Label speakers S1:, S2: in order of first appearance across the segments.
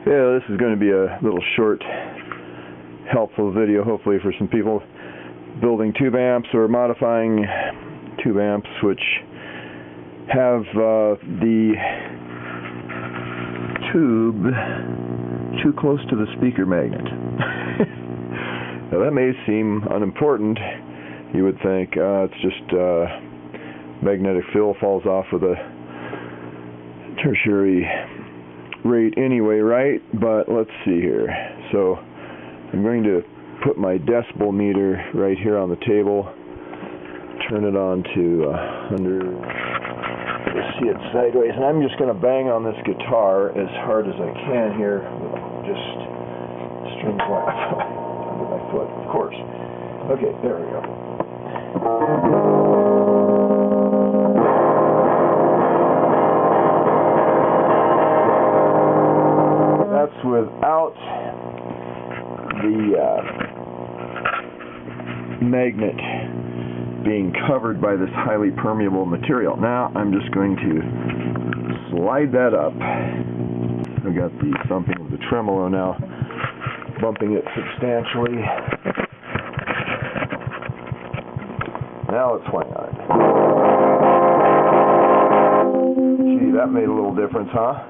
S1: Yeah, this is going to be a little short, helpful video, hopefully for some people building tube amps or modifying tube amps which have the tube too close to the speaker magnet. Now that may seem unimportant. You would think it's just magnetic field falls off with a tertiary rate anyway, right? But let's see here. So I'm going to put my decibel meter right here on the table, turn it on to see it sideways, and I'm just going to bang on this guitar as hard as I can here, just string clap under my foot, of course. Okay, there we go. That's without the magnet being covered by this highly permeable material. Now I'm just going to slide that up. I've got the thumping of the tremolo now, bumping it substantially. Now let's swing on it. Gee, that made a little difference, huh?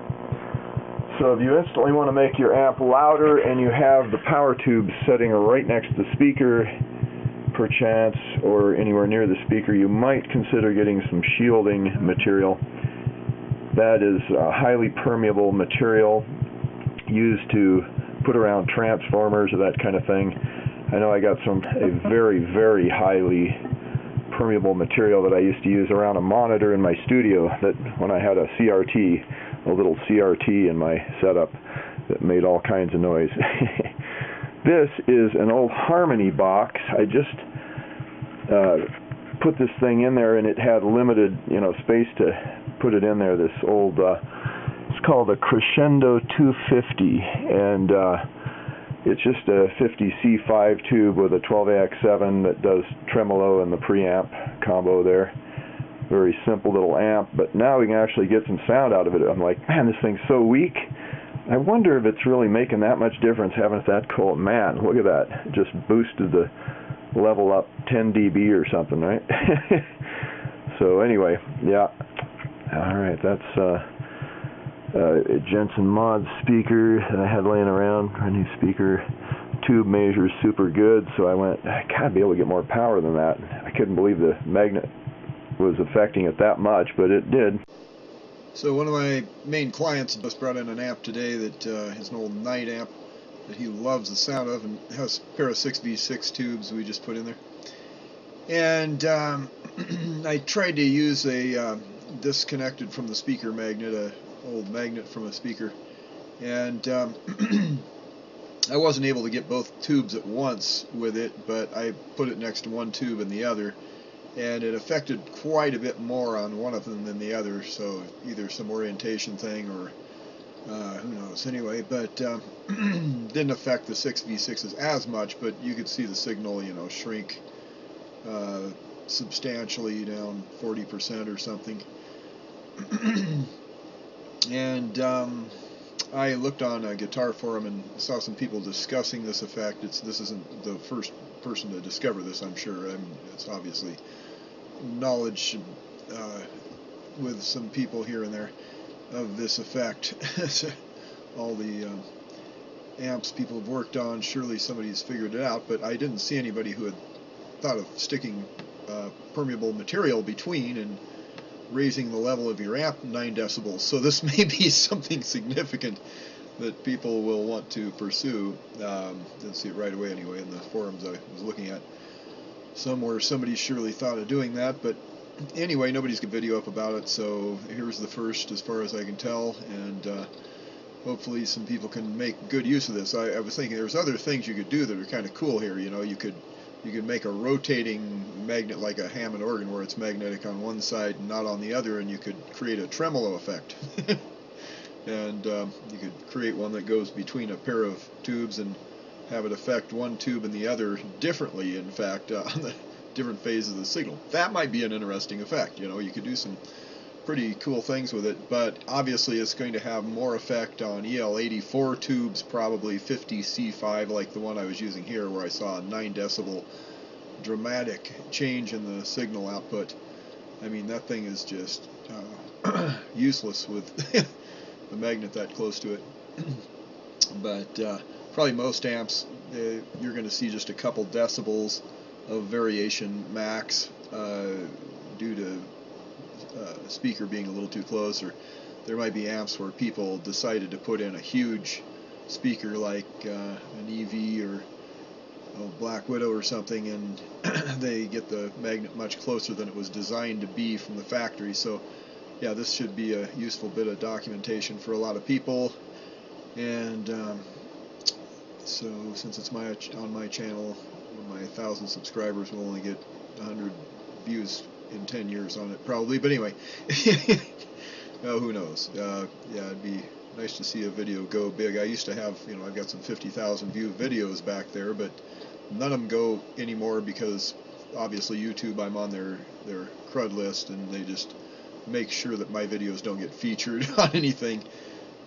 S1: So if you instantly want to make your amp louder and you have the power tube setting right next to the speaker, perchance, or anywhere near the speaker, you might consider getting some shielding material. That is a highly permeable material used to put around transformers or that kind of thing. I know I got a very, very highly permeable material that I used to use around a monitor in my studio, that when I had a CRT, a little CRT in my setup that made all kinds of noise. This is an old Harmony box. I just put this thing in there and it had limited, space to put it in there. This old, it's called a Crescendo 250, and it's just a 50C5 tube with a 12AX7 that does tremolo and the preamp combo there. Very simple little amp, but now we can actually get some sound out of it. I'm like, man, this thing's so weak. I wonder if it's really making that much difference having it that cold. Man, look at that. It just boosted the level up 10 dB or something, right? So anyway, yeah. All right, that's a Jensen Mod speaker that I had laying around. A new speaker. Tube measures super good, so I went, I gotta be able to get more power than that. I couldn't believe the magnet was affecting it that much, but it did.
S2: So one of my main clients just brought in an amp today that is an old Night amp that he loves the sound of, and has a pair of 6V6 tubes we just put in there. And I tried to use a disconnected from the speaker magnet, a old magnet from a speaker, and I wasn't able to get both tubes at once with it, but I put it next to one tube and the other, and it affected quite a bit more on one of them than the other, so either some orientation thing or who knows. Anyway, but didn't affect the 6V6s as much, but you could see the signal, shrink substantially, down 40% or something. And I looked on a guitar forum and saw some people discussing this effect. This isn't the first person to discover this, I'm sure. It's obviously knowledge with some people here and there of this effect. All the amps people have worked on, surely somebody's figured it out, but I didn't see anybody who had thought of sticking permeable material between and raising the level of your amp 9 decibels. So this may be something significant that people will want to pursue. Didn't see it right away anyway in the forums I was looking at. Somewhere somebody surely thought of doing that, but anyway, nobody's got video up about it, so here's the first as far as I can tell, and hopefully some people can make good use of this. I was thinking there's other things you could do that are kind of cool here. You could make a rotating magnet like a Hammond organ where it's magnetic on one side and not on the other, and you could create a tremolo effect. And you could create one that goes between a pair of tubes and have it affect one tube and the other differently, in fact, on the different phases of the signal. That might be an interesting effect. You could do some pretty cool things with it, but obviously it's going to have more effect on EL84 tubes, probably 50C5 like the one I was using here, where I saw a 9 decibel dramatic change in the signal output. I mean, that thing is just useless with the magnet that close to it. But probably most amps, you're going to see just a couple decibels of variation max due to speaker being a little too close, or there might be amps where people decided to put in a huge speaker like an EV or Black Widow or something, and they get the magnet much closer than it was designed to be from the factory. So yeah, this should be a useful bit of documentation for a lot of people. And so since it's on my channel, my 1,000 subscribers will only get 100 views in 10 years on it probably, but anyway. Well, who knows. Yeah, it'd be nice to see a video go big. I used to have, I've got some 50,000 view videos back there, but none of them go anymore because obviously YouTube, I'm on their crud list, and they just make sure that my videos don't get featured on anything.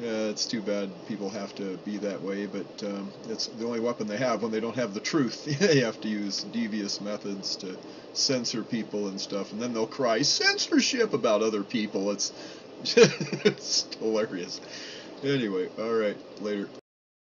S2: It's too bad people have to be that way, but it's the only weapon they have when they don't have the truth. They have to use devious methods to censor people and stuff, and then they'll cry censorship about other people. It's it's hilarious. Anyway, all right, later.